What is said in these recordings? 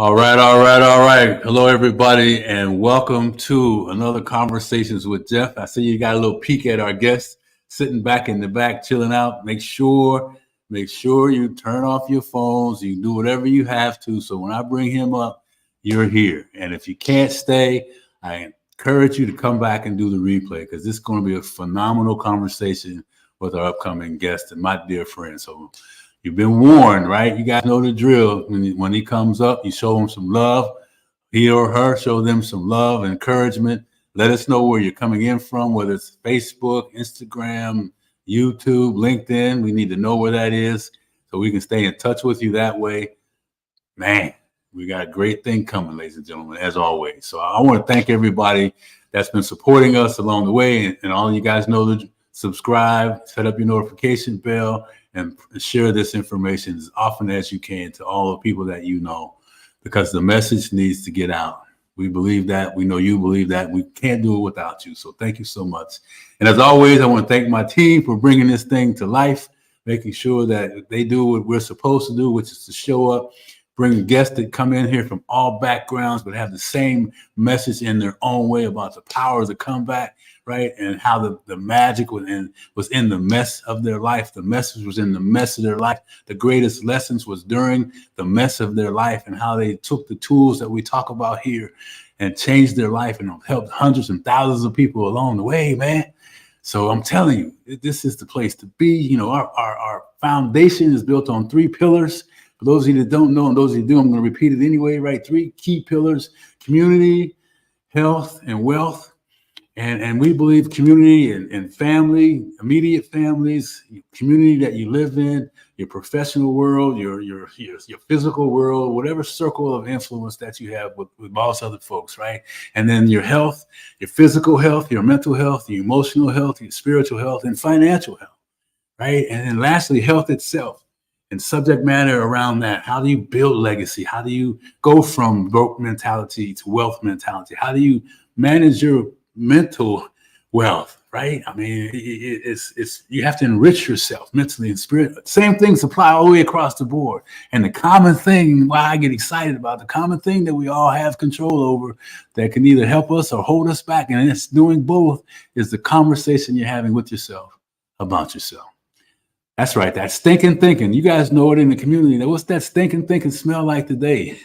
All right. Hello, everybody, and welcome to another Conversations with Geoff. I see you got a little peek at our guest sitting back in the back, chilling out. Make sure you turn off your phones. You do whatever you have to. So when I bring him up, you're here. And if you can't stay, I encourage you to come back and do the replay because this is going to be a phenomenal conversation with our upcoming guest and my dear friend. So you've been warned, right? You guys know the drill. When he comes up, you show him some love. He or her, show them some love, encouragement. Let us know where you're coming in from, whether it's Facebook, Instagram, YouTube, LinkedIn. We need to know where that is so we can stay in touch with you that way. Man, we got a great thing coming, ladies and gentlemen, as always. So I want to thank everybody that's been supporting us along the way. And all you guys know to subscribe, set up your notification bell, and share this information as often as you can to all the people that you know, because the message needs to get out. We believe that. We know you believe that. We can't do it without you. So thank you so much. And as always, I want to thank my team for bringing this thing to life, making sure that they do what we're supposed to do, which is to show up, bring guests that come in here from all backgrounds, but have the same message in their own way about the power of the comeback, right? And how the magic was in the mess of their life. The message was in the mess of their life. The greatest lessons was during the mess of their life, and how they took the tools that we talk about here and changed their life and helped hundreds and thousands of people along the way, man. So I'm telling you, this is the place to be. You know, our foundation is built on 3 pillars. For those of you that don't know and those of you who do, I'm going to repeat it anyway, right? 3 key pillars: community, health, and wealth. And we believe community and family, immediate families, community that you live in, your professional world, your physical world, whatever circle of influence that you have with most other folks, right? And then your health, your physical health, your mental health, your emotional health, your spiritual health, and financial health, right? And then lastly, health itself and subject matter around that. How do you build legacy? How do you go from broke mentality to wealth mentality? How do you manage your mental wealth, right? I mean, it's you have to enrich yourself mentally and spiritually. Same things apply all the way across the board. And the common thing, why I get excited about the common thing that we all have control over, that can either help us or hold us back, and it's doing both, is the conversation you're having with yourself about yourself. That's right, that stinking thinking. You guys know it in the community. What's that stinking thinking smell like today?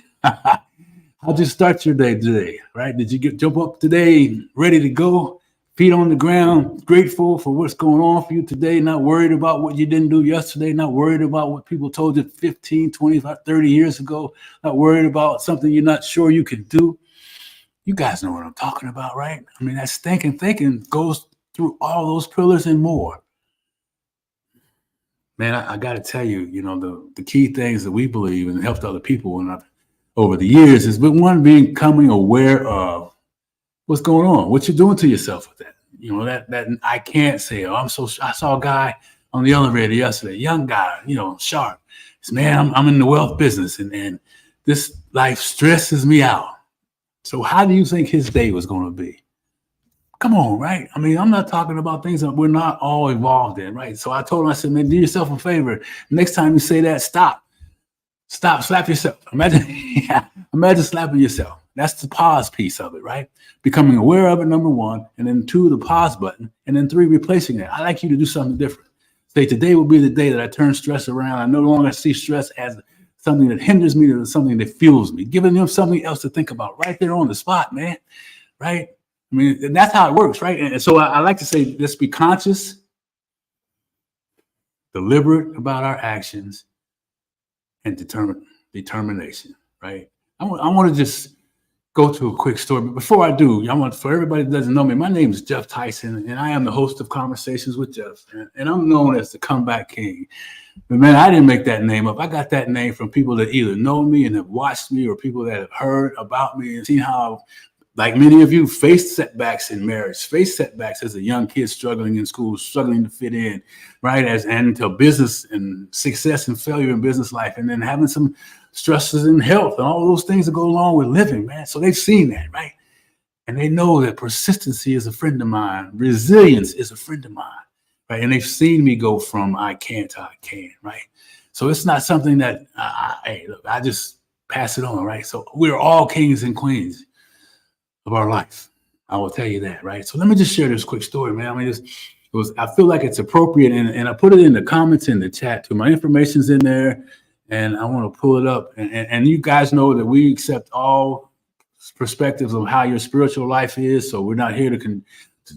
How'd you start your day today, right? Did you jump up today ready to go, feet on the ground, grateful for what's going on for you today, not worried about what you didn't do yesterday, not worried about what people told you 15, 25, 30 years ago, not worried about something you're not sure you can do? You guys know what I'm talking about, right? I mean, that stinking thinking goes through all those pillars and more. Man, I got to tell you, you know, the key things that we believe and helped other people and over the years is one, becoming aware of what's going on, what you're doing to yourself with that. You know, that I can't say, I saw a guy on the elevator yesterday, young guy, you know, sharp. Says, man, I'm in the wealth business and this life stresses me out. So how do you think his day was going to be? Come on, right? I mean, I'm not talking about things that we're not all involved in, right? So I told him, I said, man, do yourself a favor. Next time you say that, stop, slap yourself. Imagine slapping yourself. That's the pause piece of it, right? Becoming aware of it, number 1, and then 2, the pause button, and then 3, replacing it. I'd like you to do something different. Say, today will be the day that I turn stress around. I no longer see stress as something that hinders me to something that fuels me. Giving them something else to think about right there on the spot, man, right? I mean, that's how it works, right? And so I like to say, let's be conscious, deliberate about our actions, and determination, right? I want to just go to a quick story. But before I do, for everybody that doesn't know me, my name is Geoff Tyson, and I am the host of Conversations with Geoff. And I'm known as the Comeback King. But man, I didn't make that name up. I got that name from people that either know me and have watched me, or people that have heard about me and seen how, like many of you, faced setbacks in marriage, faced setbacks as a young kid struggling in school, struggling to fit in, right? And to business and success and failure in business life, and then having some stresses in health and all those things that go along with living, man. So they've seen that, right? And they know that persistency is a friend of mine. Resilience is a friend of mine, right? And they've seen me go from I can't to I can, right? So it's not something that, hey, look, I just pass it on, right? So we're all kings and queens of our life. I will tell you that, right? So let me just share this quick story, man. I feel like it's appropriate, and I put it in the comments in the chat too. My information's in there, and I want to pull it up. And you guys know that we accept all perspectives of how your spiritual life is. So we're not here to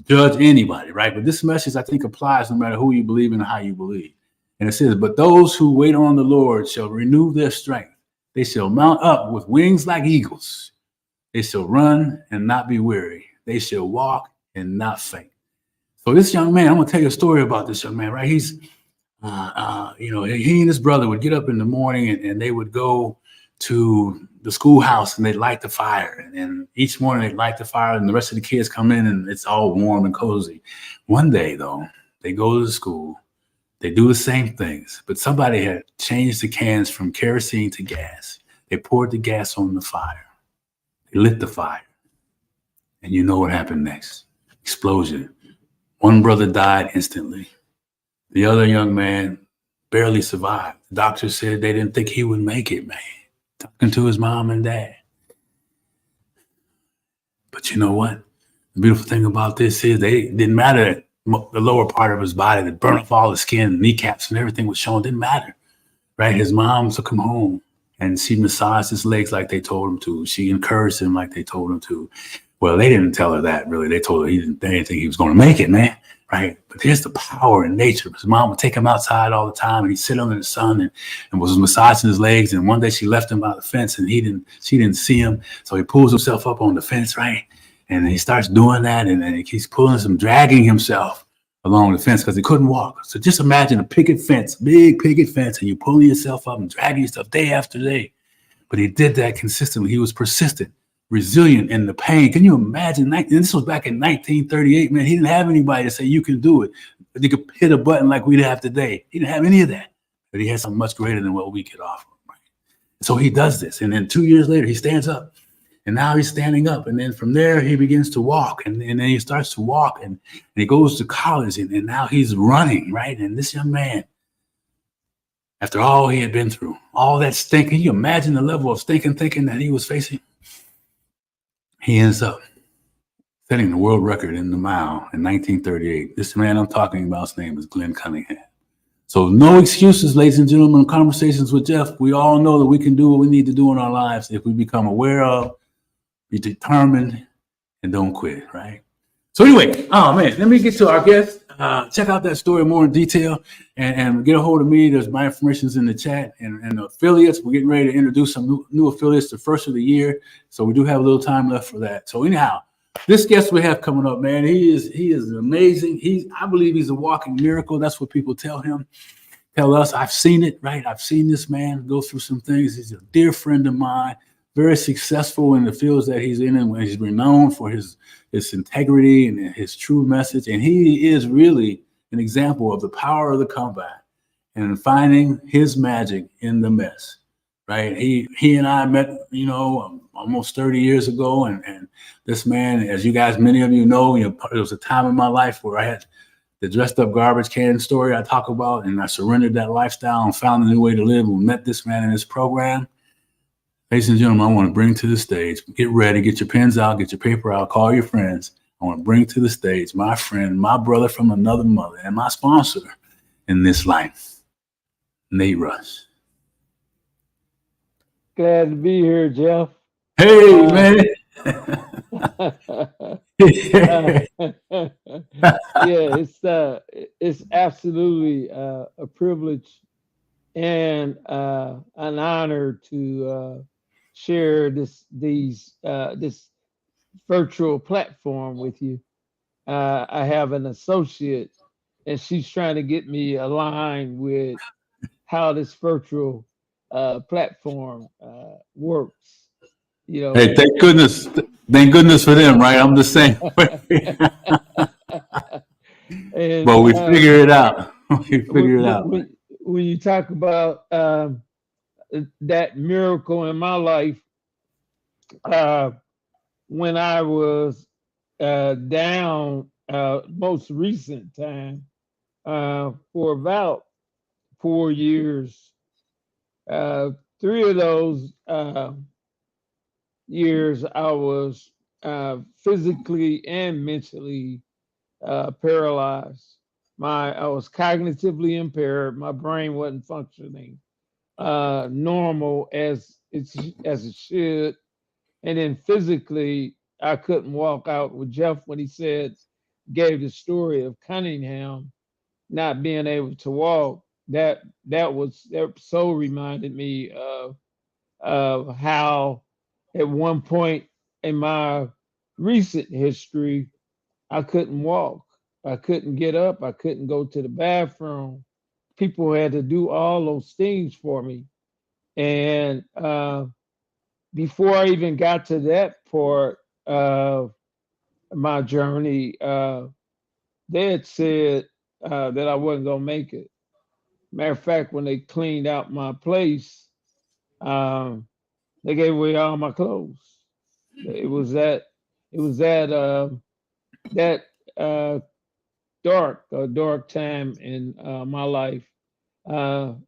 judge anybody, right? But this message, I think, applies no matter who you believe and how you believe. And it says, but those who wait on the Lord shall renew their strength. They shall mount up with wings like eagles. They shall run and not be weary. They shall walk and not faint. So this young man, I'm going to tell you a story about this young man, right? He's, he and his brother would get up in the morning and they would go to the schoolhouse and they'd light the fire. And each morning they'd light the fire and the rest of the kids come in and it's all warm and cozy. One day, though, they go to the school. They do the same things, but somebody had changed the cans from kerosene to gas. They poured the gas on the fire. They lit the fire. And you know what happened next? Explosion. One brother died instantly. The other young man barely survived. The doctor said they didn't think he would make it, man. Talking to his mom and dad. But you know what? The beautiful thing about this is they didn't matter the lower part of his body that burned off all the skin, kneecaps, and everything was shown. Didn't matter, right? His mom took him home and she massaged his legs like they told him to. She encouraged him like they told him to. Well, they didn't tell her that, really. They told her they didn't think he was going to make it, man, right? But here's the power in nature. His mom would take him outside all the time, and he'd sit under the sun and was massaging his legs. And one day she left him by the fence, and she didn't see him. So he pulls himself up on the fence, right? And he starts doing that, and then he keeps dragging himself along the fence because he couldn't walk. So just imagine a picket fence, big picket fence, and you're pulling yourself up and dragging yourself day after day. But he did that consistently. He was persistent, resilient in the pain. Can you imagine? And this was back in 1938, man. He didn't have anybody to say, you can do it. You could hit a button like we'd have today. He didn't have any of that. But he had something much greater than what we could offer. Right? So he does this. And then 2 years later, he stands up. And now he's standing up. And then from there, he begins to walk. And then he starts to walk. And he goes to college. And now he's running, right? And this young man, after all he had been through, all that stinking, can you imagine the level of stinking thinking that he was facing? He ends up setting the world record in the mile in 1938. This man I'm talking about, his name is Glenn Cunningham. So no excuses, ladies and gentlemen. Conversations with Geoff. We all know that we can do what we need to do in our lives if we become aware of, be determined, and don't quit, right? So anyway, oh man, let me get to our guest. Check out that story more in detail and get a hold of me. There's my information's in the chat and the affiliates. We're getting ready to introduce some new affiliates the first of the year. So we do have a little time left for that. So anyhow, this guest we have coming up, man, he is amazing. I believe he's a walking miracle. That's what people tell us. I've seen it, right? I've seen this man go through some things. He's a dear friend of mine, very successful in the fields that he's in, and he's renowned for his integrity and his true message. And he is really an example of the power of the comeback and finding his magic in the mess, right? He and I met, almost 30 years ago. And this man, as you guys, many of you know, there was a time in my life where I had the dressed up garbage can story I talk about, and I surrendered that lifestyle and found a new way to live. We met this man in this program. Ladies and gentlemen, I want to bring to the stage, get ready, get your pens out, get your paper out, call your friends. I want to bring to the stage my friend, my brother from another mother, and my sponsor in this life, Nate Rush. Glad to be here, Geoff. Hey, man. It's absolutely a privilege and an honor to share this virtual platform with you. I have an associate, and she's trying to get me aligned with how this virtual platform works. Hey, thank goodness for them, right? I'm the same way. But we figure it out. When you talk about that miracle in my life, when I was down most recent time for about 4 years, 3 of those years, I was physically and mentally paralyzed. I was cognitively impaired. My brain wasn't functioning normal as it should, and then physically, I couldn't walk out with Geoff when he gave the story of Cunningham not being able to walk. That so reminded me of how at one point in my recent history I couldn't walk. I couldn't get up. I couldn't go to the bathroom. People had to do all those things for me. And before I even got to that part of my journey, they had said that I wasn't going to make it. Matter of fact, when they cleaned out my place, um, they gave away all my clothes. It was that. It was that uh, dark time in my life.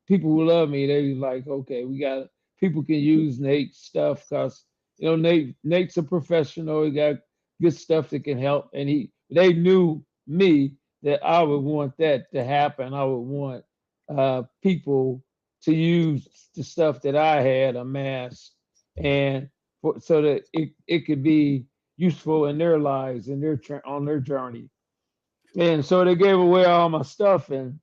People who love me, they was like, okay, we got people can use Nate's stuff because Nate's a professional. He got good stuff that can help, and they knew me that I would want that to happen. I would want people to use the stuff that I had amassed, and so that it could be useful in their lives and on their journey. And so they gave away all my stuff, and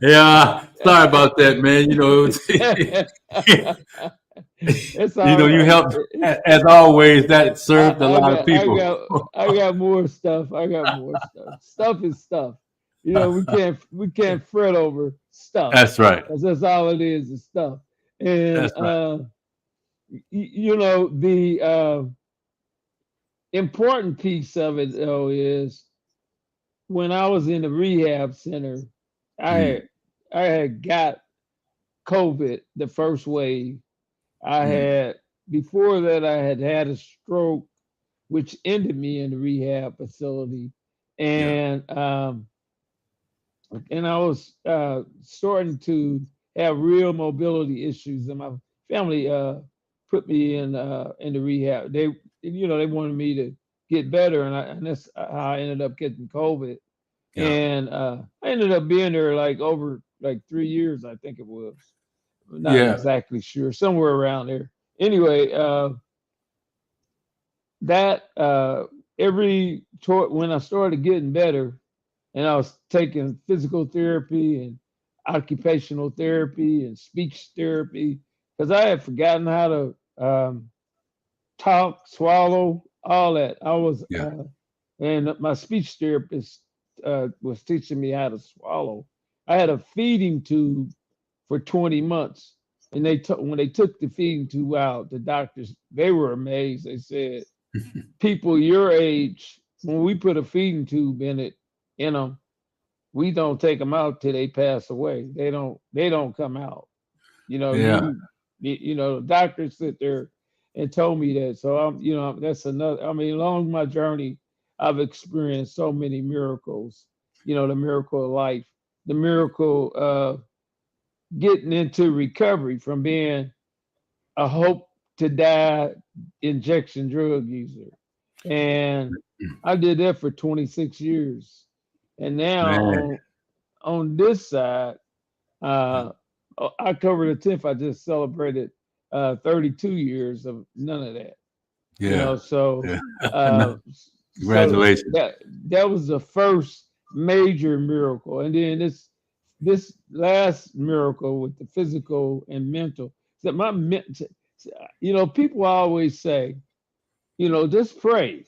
Yeah, sorry about that, man. it's all You right. helped as always. That served a I lot of got I people. got I got more stuff. I got more stuff. Stuff is stuff. We can't fret over stuff That's right. because that's all it is stuff. And That's right. the important piece of it though is when I was in the rehab center, I Mm, had I had got COVID the first wave. I mm, had before that I had had a stroke, which ended me in the rehab facility, yeah. and I was starting to have real mobility issues, and my family put me in the rehab. They wanted me to get better, and that's how I ended up getting COVID. Yeah. And I ended up being there like over like 3 years, I think it was. I'm not Yeah. exactly sure, somewhere around there. Anyway, that when I started getting better, and I was taking physical therapy and occupational therapy and speech therapy, because I had forgotten how to talk, swallow, all that. Yeah. And my speech therapist was teaching me how to swallow. I had a feeding tube for 20 months. And when they took the feeding tube out, the doctors, they were amazed. They said, people your age, when we put a feeding tube in them, we don't take them out till they pass away. They don't come out. Yeah. Doctors sit there and told me that. So that's another. I mean, along my journey, I've experienced so many miracles. The miracle of life, the miracle of getting into recovery from being a hope to die injection drug user. And I did that for 26 years. And now Man. on this side, uh, October the 10th, I just celebrated 32 years of none of that. Yeah. So Yeah. uh, so Congratulations. that was the first major miracle, and then this last miracle with the physical and mental. That people always say, just pray.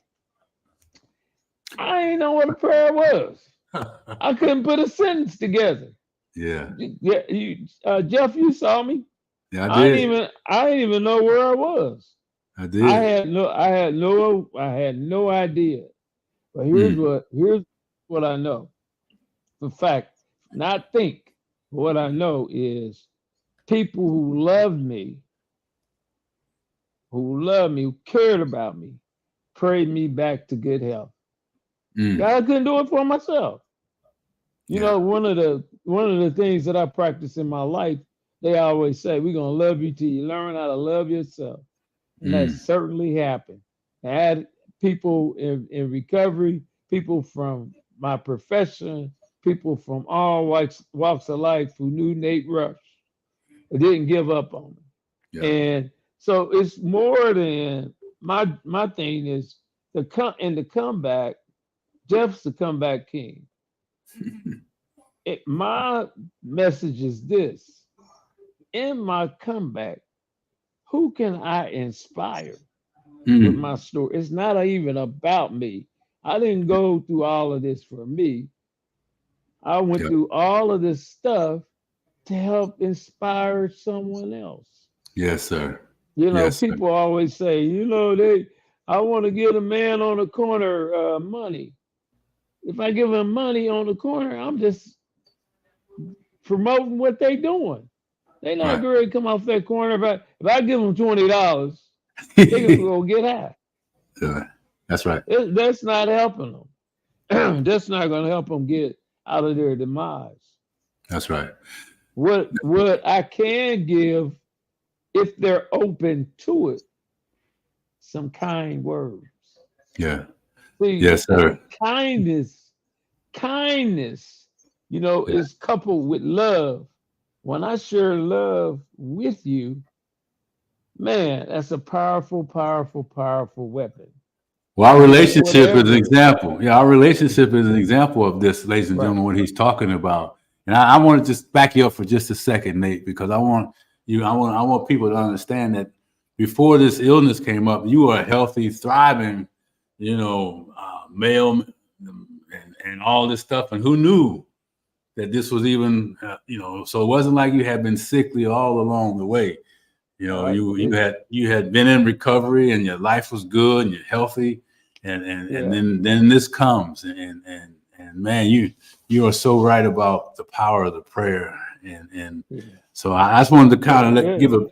I ain't know what a prayer was. I couldn't put a sentence together. Yeah. Yeah, Geoff, you saw me. Yeah, I I didn't did. even I didn't even know where I was. I I did. had no I had no I had no idea. But Mm, here's what I know. For fact, not think. What I know is people who cared about me, prayed me back to good health. mm. God, I couldn't do it for myself. You know, one of the things that I practice in my life, they always say, we're gonna love you till you learn how to love yourself. And that certainly happened. I had people in recovery, people from my profession, people from all walks of life who knew Nate Rush, but didn't give up on him. Yeah. And so it's more than my thing is the comeback. Geoff's the comeback king. My message is this: in my comeback, who can I inspire with my story? It's not even about me. I didn't go through all of this for me. I went through all of this stuff to help inspire someone else. Yes, sir. You know, Yes, sir. people always say, I want to give a man on the corner money. If I give him money on the corner, I'm just promoting what they doing. They not going to come off that corner. If I give them $20, they're gonna go get high. Yeah, that's right. That's not helping them. That's not going to help them get out of their demise. That's right. What I can give, if they're open to it, some kind words. Yeah. See, yes, sir. Kindness, is coupled with love. When I share love with you, man, that's a powerful, powerful, powerful weapon. Well, our relationship is an example. Yeah, our relationship is an example of this, ladies and gentlemen, what he's talking about. And I want to just back you up for just a second, Nate, because I want people to understand that before this illness came up, you were a healthy, thriving, male, and all this stuff. And who knew that this was even, so it wasn't like you had been sickly all along the way. You had been in recovery and your life was good and you're healthy, and then this comes and man, you are so right about the power of the prayer and so I just wanted to kind of give a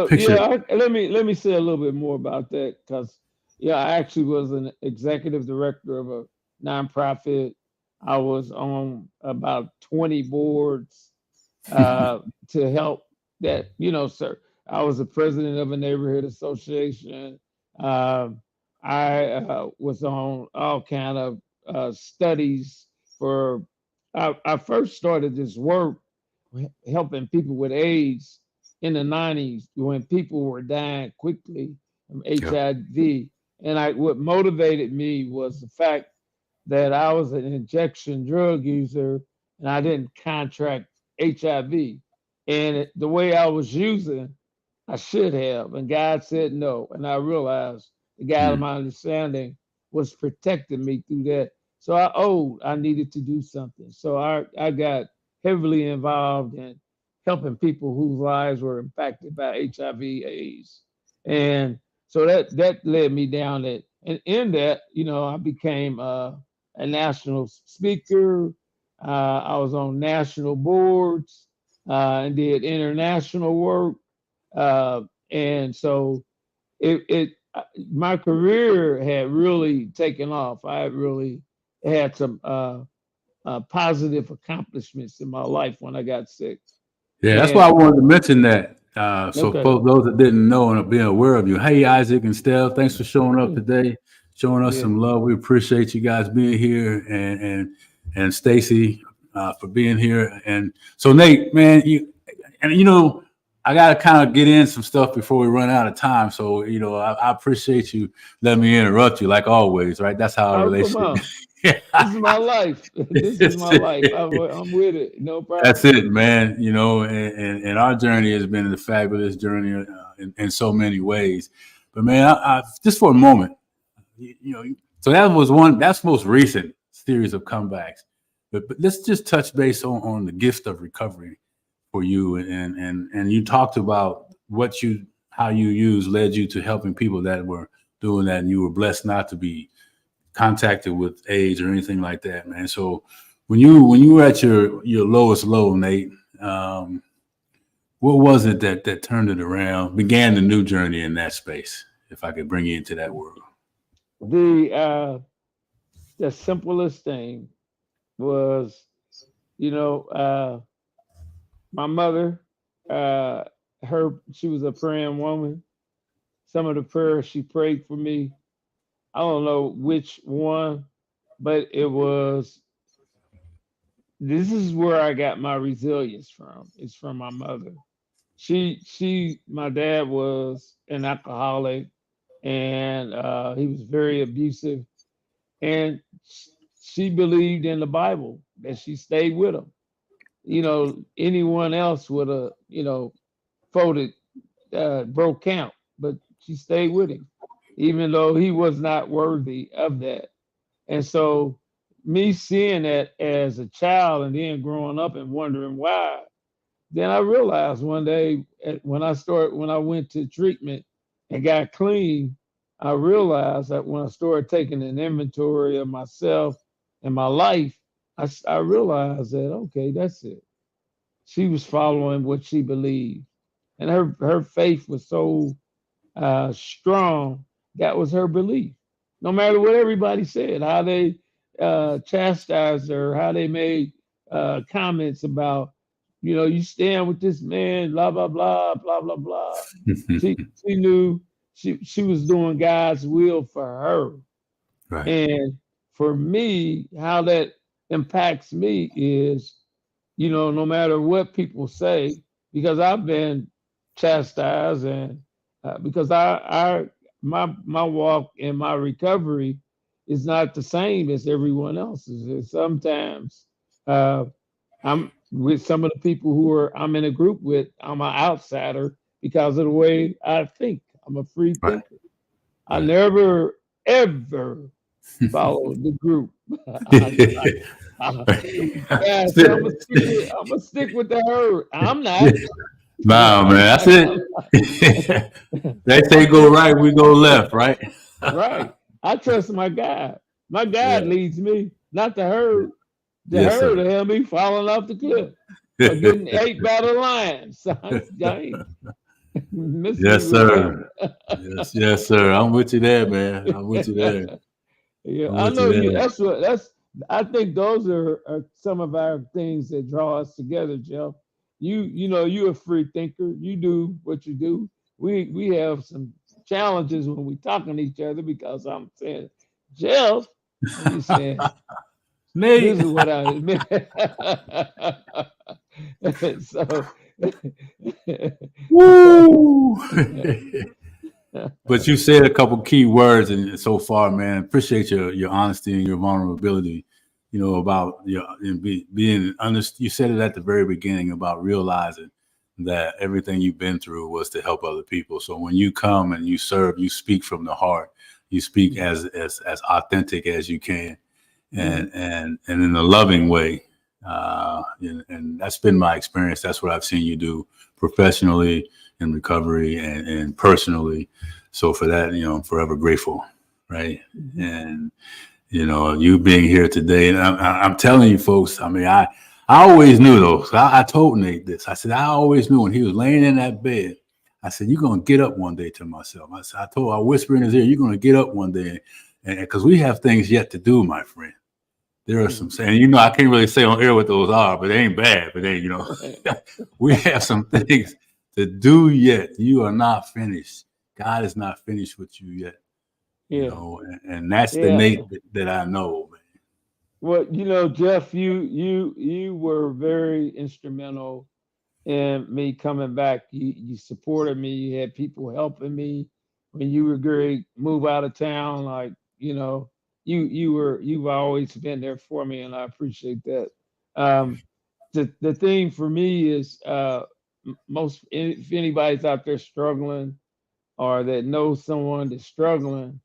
picture. Let me say a little bit more about that because I actually was an executive director of a nonprofit. I was on about 20 boards to help that, sir. I was the president of a neighborhood association. I was on all kind of studies for. I first started this work helping people with AIDS in the 90s when people were dying quickly from HIV. And what motivated me was the fact that I was an injection drug user and I didn't contract HIV. And the way I was using, I should have. And God said no. And I realized the God of my understanding was protecting me through that. So I needed to do something. So I got heavily involved in helping people whose lives were impacted by HIV/AIDS. And so that led me down that. And in that, I became a national speaker. I was on national boards and did international work. And so my career had really taken off. I really had some positive accomplishments in my life when I got sick. Yeah, that's why I wanted to mention that. So those that didn't know and are being aware of you. Hey, Isaac and Steph, thanks for showing up today, showing us some love. We appreciate you guys being here, and Stacy for being here. And so Nate, man, I got to kind of get in some stuff before we run out of time. So, I appreciate you letting me interrupt you like always, right? That's how our relationship is. This is my life. This is my life. I'm with it. No problem. That's it, man. And our journey has been a fabulous journey in so many ways. But man, I just for a moment, so that's most recent series of comebacks. But let's just touch base on the gift of recovery for you, and you talked about how you led you to helping people that were doing that, and you were blessed not to be contacted with AIDS or anything like that, man. So when you were at your lowest low, Nate, what was it that turned it around, began the new journey in that space? If I could bring you into that world. The simplest thing was, you know, my mother, uh, she was a praying woman. Some of the prayers she prayed for me, I don't know which one, but it was, this is where I got my resilience from. It's from my mother. My dad was an alcoholic, and he was very abusive. And she believed in the Bible, that she stayed with him. Anyone else would have, folded, broke camp, but she stayed with him, even though he was not worthy of that. And so, me seeing that as a child and then growing up and wondering why, then I realized one day, when I went to treatment and got clean, I realized that when I started taking an inventory of myself and my life, I realized that, okay, that's it. She was following what she believed, and her faith was so strong. That was her belief. No matter what everybody said, how they chastised her, how they made comments about, you stand with this man, blah blah blah blah blah blah. She knew she was doing God's will for her. Right. And for me, how that impacts me is, no matter what people say, because I've been chastised, and because my walk and my recovery is not the same as everyone else's. And sometimes uh, I'm with some of the people I'm in a group with, I'm an outsider because of the way I think. I'm a free Right. thinker. I Right. never ever follow the group. Yeah, so I'm gonna stick with the herd. I'm not. Nah, man, that's it. They say I'm go stick, right, we go left, right? right. I trust my God. My Yeah. God leads me, not the herd. The Yes, herd sir. will have me falling off the cliff or getting ate by the lions. I ain't missing Yes, with sir. that. Yes, yes, sir. I'm with you there, man. I'm with you there. Yeah, I'm I with you know you. there. I think those are some of our things that draw us together, Jeff. You're a free thinker. You do what you do. We have some challenges when we talking to each other because I'm saying, Jeff, and you saying, this Nate. is what I admit. So, Woo! But you said a couple key words and so far, man. Appreciate your honesty and your vulnerability. About being honest. You said it at the very beginning about realizing that everything you've been through was to help other people. So when you come and you serve, you speak from the heart. You speak as authentic as you can, Mhm. and in a loving way. And that's been my experience. That's what I've seen you do professionally in recovery and personally. So for that, I'm forever grateful. Right. Mhm. And, you being here today, and I'm telling you folks, I mean, I always knew though. So I told Nate this. I said, I always knew when he was laying in that bed, I said, you're going to get up one day, to myself. I whisper in his ear, you're going to get up one day. And because we have things yet to do, my friend. There are some Mhm. saying, I can't really say on air what those are, but they ain't bad. But they, we have some things to do yet. You are not finished. God is not finished with you yet. Yeah, And that's the yeah. Nate that I know, man. Well, Jeff, you were very instrumental in me coming back. You supported me. You had people helping me when you were great. Move out of town, like, you've always been there for me, and I appreciate that. Um, the thing for me is, most, if anybody's out there struggling or that knows someone that's struggling,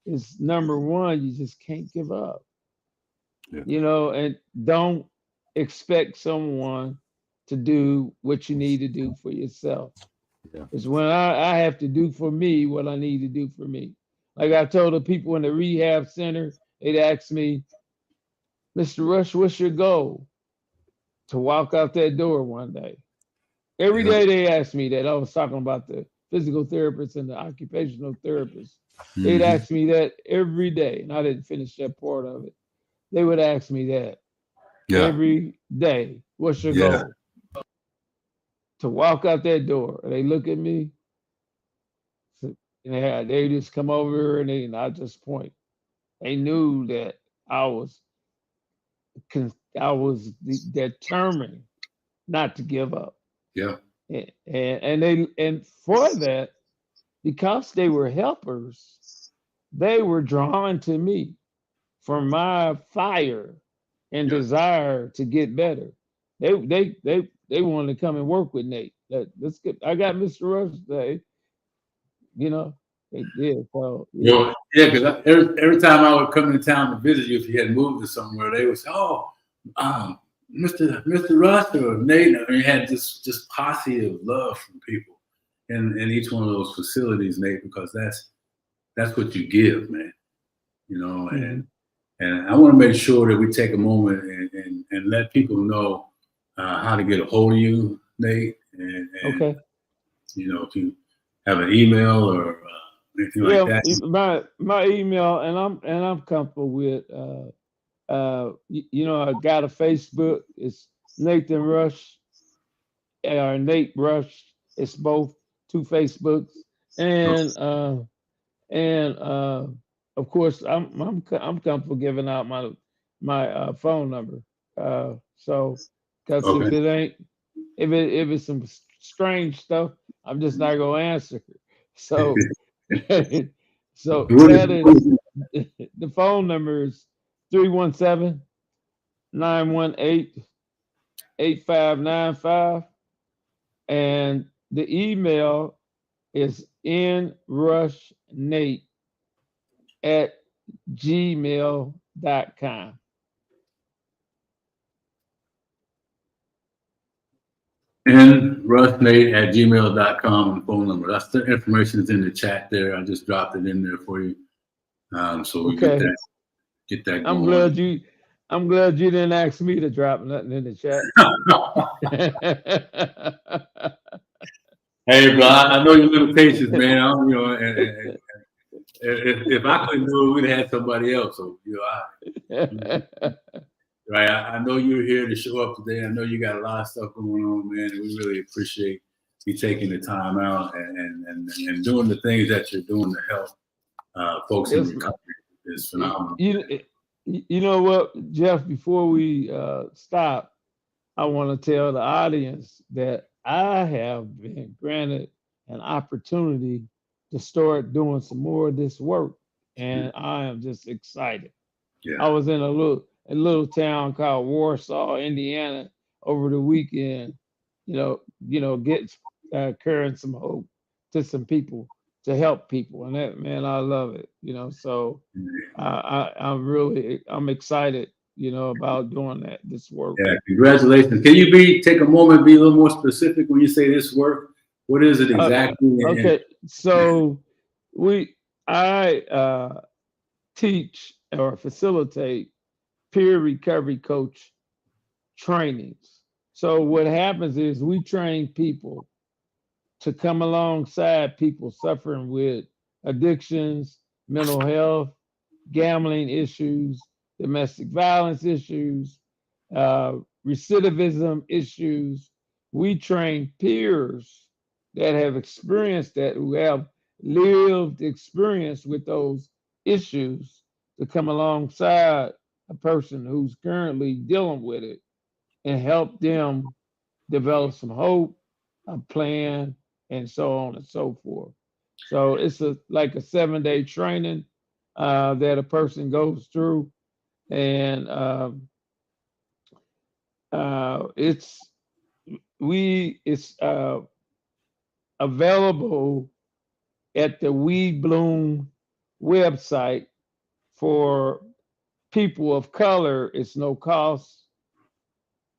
is number one, you just can't give up, Yeah, and don't expect someone to do what you need to do for yourself. yeah. It's when I have to do for me what I need to do for me. Like I told the people in the rehab center, they'd ask me, Mr. Rush, what's your goal? To walk out that door one day. Every Yeah. day they ask me that. I was talking about the physical therapist and the occupational therapist. They'd Mm-hmm. ask me that every day, and I didn't finish that part of it. They would ask me that. Yeah. every day. What's your Yeah. goal? To walk out that door. They look at me, and they just come over and I just point. They knew that I was determined not to give up. Yeah. And for that, because they were helpers, they were drawn to me for my fire and Yeah. desire to get better. They wanted to come and work with Nate. Let's get. I got Mr. Rush today. You know, they did. So yeah. Well, yeah, because every time I would come in town to visit you, if you had moved to somewhere, they would say, "Oh, Mr. Russ or Nate." I mean, you had just posse of love from people in each one of those facilities, Nate, because that's what you give, man. You know, and I want to make sure that we take a moment and let people know how to get a hold of you, Nate, and Okay. you know, if you have an email or anything like that. My email, and I'm comfortable with. I got a Facebook. It's Nathan Rush or Nate Rush. It's both two Facebooks, and of course I'm comfortable giving out my phone number. So because Okay. if it's some strange stuff, I'm just not gonna answer. So so that is the phone number is 317-918-8595, and the email is nrushnate@gmail.com. nrushnate@gmail.com and phone number. That's the information is in the chat there. I just dropped it in there for you. So we Okay. get that I'm going. glad you didn't ask me to drop nothing in the chat. Hey, bro, I know your limitations, man. And if I couldn't do it, we'd have had somebody else. So, right. I know you're here to show up today. I know you got a lot of stuff going on, man, and we really appreciate you taking the time out and doing the things that you're doing to help folks in recovery. Is phenomenal. You know what, Geoff? Before we stop, I want to tell the audience that I have been granted an opportunity to start doing some more of this work, and I am just excited. Yeah. I was in a little town called Warsaw, Indiana, over the weekend. Get carrying some hope to some people to help people, and that, man, I love it. So I'm excited. About doing this work. Yeah, congratulations. Can you take a moment, be a little more specific when you say this work? What is it exactly? Okay, so I teach or facilitate peer recovery coach trainings. So what happens is we train people to come alongside people suffering with addictions, mental health, gambling issues, domestic violence issues, recidivism issues. We train peers that have experienced that, who have lived experience with those issues, to come alongside a person who's currently dealing with it and help them develop some hope, a plan, and so on and so forth. So it's like a 7-day training that a person goes through, and it's available at the We Bloom website. For people of color, it's no cost.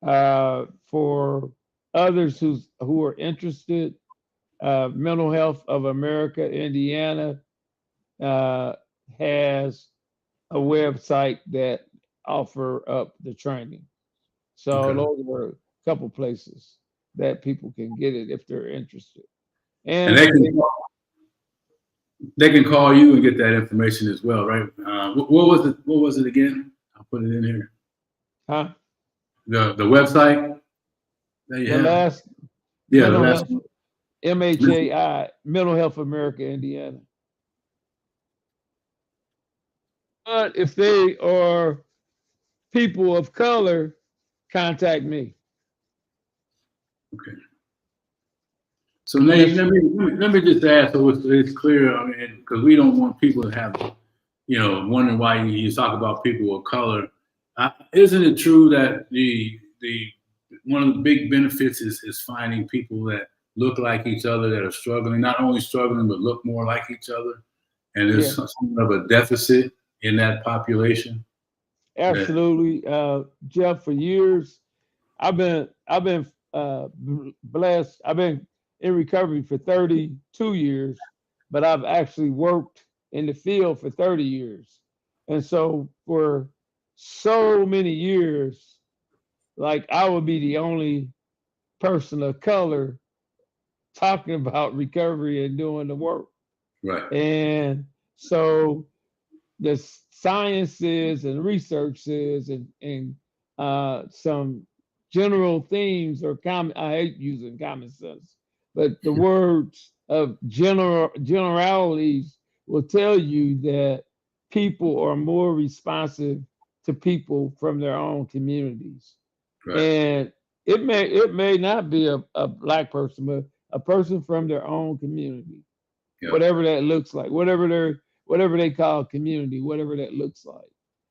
For others who are interested, Mental Health of America, Indiana, has a website that offer up the training. So those are a couple places that people can get it if they're interested. And they can call you and get that information as well, right? What was it again? I'll put it in here. Huh? The website. There you The have it. last Yeah, the Mental last. Health, MHAI, Mental Health America, Indiana. But if they are people of color, contact me. Okay. So Nate, Yes, let me just ask so it's clear. I mean, because we don't want people to have, wondering why you talk about people of color. Isn't it true that the one of the big benefits is finding people that look like each other, that are struggling, not only struggling but look more like each other, and there's yeah, somewhat of a deficit in that population. That absolutely. Geoff, for years, I've been blessed. I've been in recovery for 32 years, but I've actually worked in the field for 30 years. And so for so many years, like I would be the only person of color talking about recovery and doing the work. right, And so the sciences and researches and some general themes or common. I hate using common sense, but the words of generalities will tell you that people are more responsive to people from their own communities, right, and it may not be a black person, but a person from their own community, yeah, whatever that looks like, whatever they call community, whatever that looks like.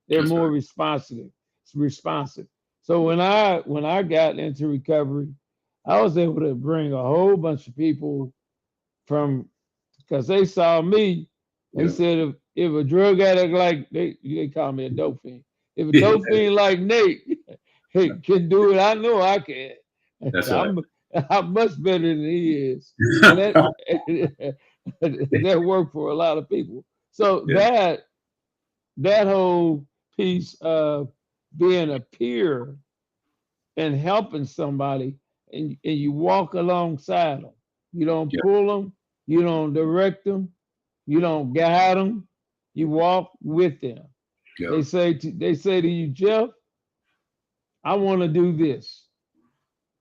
They're that's more right, responsive. So when I got into recovery, I was able to bring a whole bunch of people from because they saw me. They yeah, said if a drug addict like they call me a dope fiend. If a yeah, dope fiend like Nate hey, can do it, I know I can. that's right. I'm much better than he is, and that that worked for a lot of people. So Yeah, that whole piece of being a peer and helping somebody, and you walk alongside them. You don't yeah, pull them, you don't direct them, you don't guide them. You walk with them. yeah, They say to you, Geoff, I want to do this,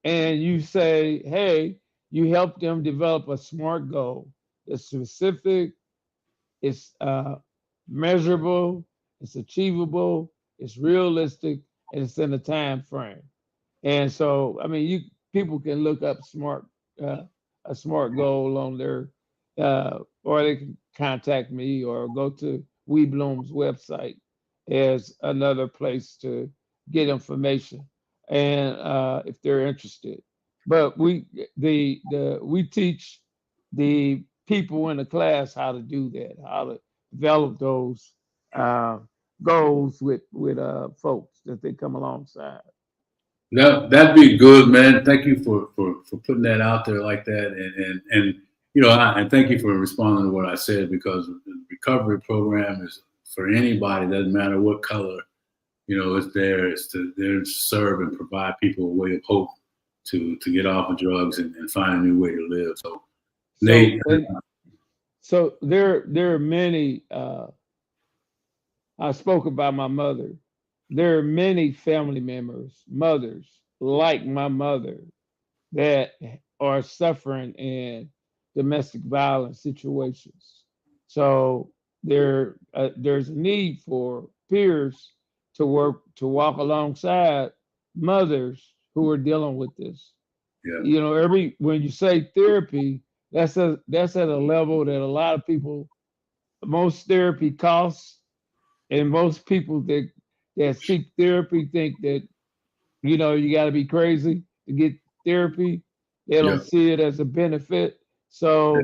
and you say, hey, you help them develop a smart goal. It's specific, it's measurable, it's achievable, it's realistic, and it's in a time frame. And so, I mean, you people can look up uh, a smart goal on their, or they can contact me or go to We Bloom's website as another place to get information, and if they're interested. But we teach the people in the class how to do that, how to develop those uh, goals with folks that they come alongside. that'd be good, man. Thank you for putting that out there like that, and and thank you for responding to what I said because the recovery program is for anybody. Doesn't matter what color, it's there. There to serve and provide people a way of hope to get off of drugs and find a new way to live. So, So Nate, and so there are many. I spoke about my mother. There are many family members, mothers like my mother, that are suffering in domestic violence situations. So there's a need for peers to walk alongside mothers who are dealing with this. yeah, Every when you say therapy, that's at a level that a lot of people, most therapy costs, and most people that seek therapy think that you got to be crazy to get therapy. They yeah, don't see it as a benefit. So,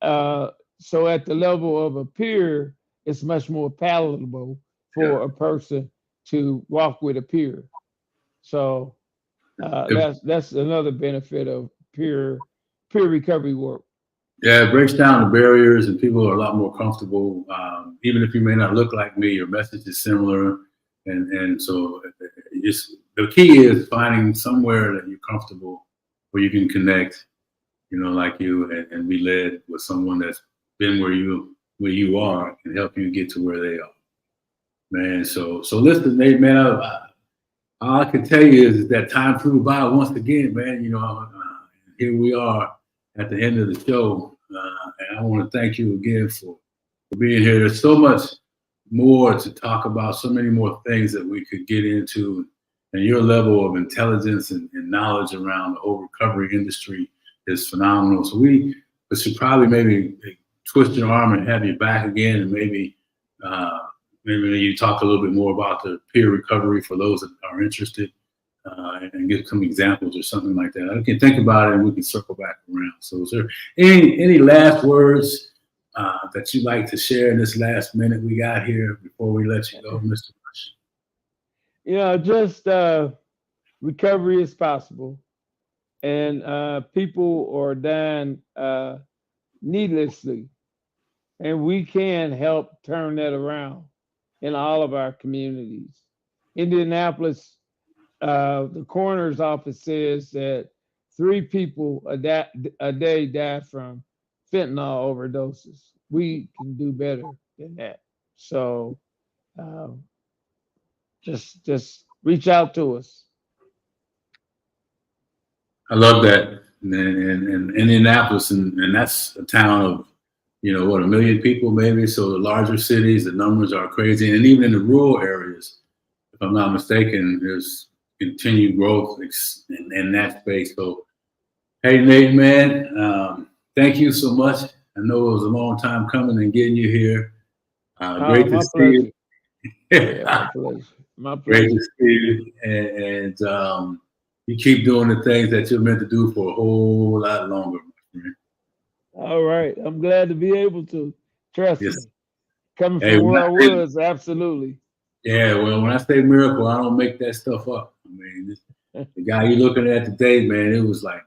uh, so at the level of a peer, it's much more palatable yeah. for a person to walk with a peer. So If that's another benefit of peer recovery work. Yeah, it breaks down the barriers, and people are a lot more comfortable. Even if you may not look like me, your message is similar, and so it's the key is finding somewhere that you're comfortable, where you can connect. Like you, and be led with someone that's been where you are, and help you get to where they are, man. So listen, Nate, man, all I can tell you is that time flew by once again, man. Here we are at the end of the show. And I want to thank you again for being here. There's so much more to talk about, so many more things that we could get into. And your level of intelligence and knowledge around the whole recovery industry is phenomenal. So we should probably maybe twist your arm and have you back again, and maybe you talk a little bit more about the peer recovery for those that are interested, and give some examples or something like that. I can think about it and we can circle back around. So is there any last words that you'd like to share in this last minute we got here before we let you go, Mr. Rush? Just recovery is possible, and people are dying needlessly, and we can help turn that around in all of our communities. Indianapolis, the coroner's office says that 3 people a day die from fentanyl overdoses. We can do better than that. So just reach out to us. I love that. And Indianapolis, and that's a town of, 1 million people maybe. So the larger cities, the numbers are crazy. And even in the rural areas, if I'm not mistaken, there's continued growth in that space. So, hey, Nate, man, thank you so much. I know it was a long time coming and getting you here. Great to see you. Yeah, my pleasure. My pleasure. Great to see you. And you keep doing the things that you're meant to do for a whole lot longer, my friend. All right. I'm glad to be able to. Trust Yes. me. Coming from where I was, absolutely. Yeah, well, when I say miracle, I don't make that stuff up. I mean, the guy you're looking at today, man, it was like,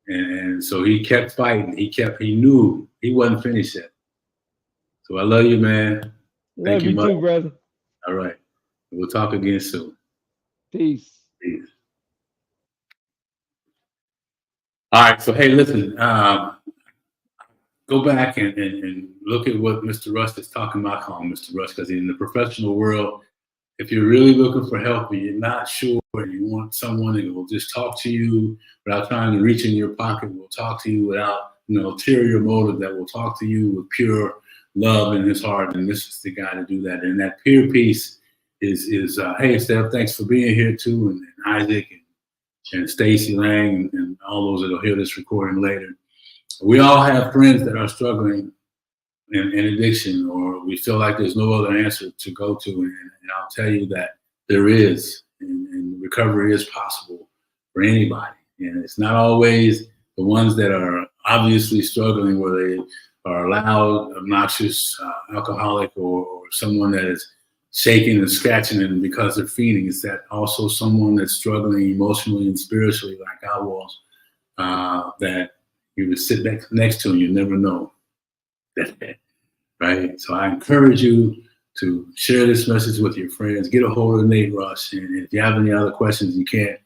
And so he kept fighting. He knew he wasn't finished yet. So I love you, man. Love you too, brother. All right. We'll talk again soon. Peace. Peace. All right. So, hey, listen, go back and look at what Mr. Russ is talking about. I call him Mr. Russ because in the professional world, if you're really looking for help and you're not sure and you want someone that will just talk to you without trying to reach in your pocket, will talk to you without ulterior motive, that will talk to you with pure love in his heart, and this is the guy to do that. And that peer piece is hey, Steph, thanks for being here too, and Isaac and Stacy Lang and all those that'll hear this recording later. We all have friends that are struggling in addiction, or we feel like there's no other answer to go to. And I'll tell you that there is, and recovery is possible for anybody. And it's not always the ones that are obviously struggling, where they are loud, obnoxious, alcoholic, or someone that is shaking and scratching and because they're feeding. It's that also someone that's struggling emotionally and spiritually, like I was, that you would sit next to and you never know. Right? So I encourage you to share this message with your friends. Get a hold of Nate Rush. And if you have any other questions, you can't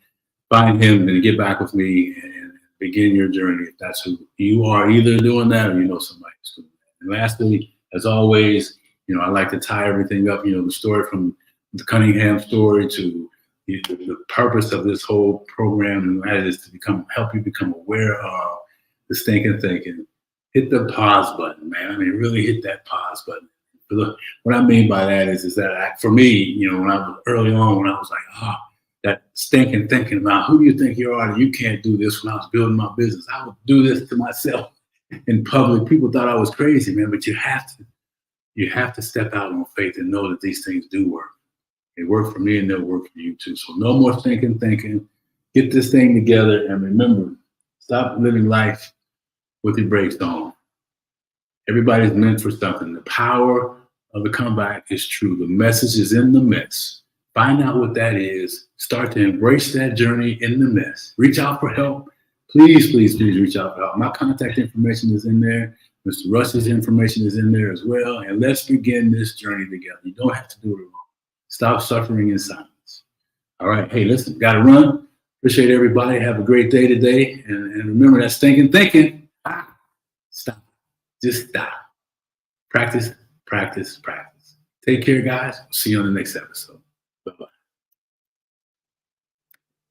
find him, then get back with me and begin your journey. If that's who you are, either doing that or somebody who's doing that. And lastly, as always, I like to tie everything up, the story from the Cunningham story to the purpose of this whole program, and that is to help you become aware of the stinking thinking. Hit the pause button, man. I mean, really hit that pause button. What I mean by that is that for me, when I was early on, when I was like, that stinking thinking about who do you think you are that you can't do this. When I was building my business, I would do this to myself in public. People thought I was crazy, man, but you have to step out on faith and know that these things do work. They work for me and they'll work for you too. So no more stinking thinking. Get this thing together, and remember, stop living life with your brakes on. Everybody's meant for something. The power of the comeback is true. The message is in the mess. Find out what that is. Start to embrace that journey in the mess. Reach out for help. Please, please, please reach out for help. My contact information is in there. Mr. Russ's information is in there as well. And let's begin this journey together. You don't have to do it alone. Stop suffering in silence. All right. Hey, listen, got to run. Appreciate everybody. Have a great day today. And remember that stinking thinking. Stop. Just stop. Practice, practice, practice. Take care, guys. See you on the next episode.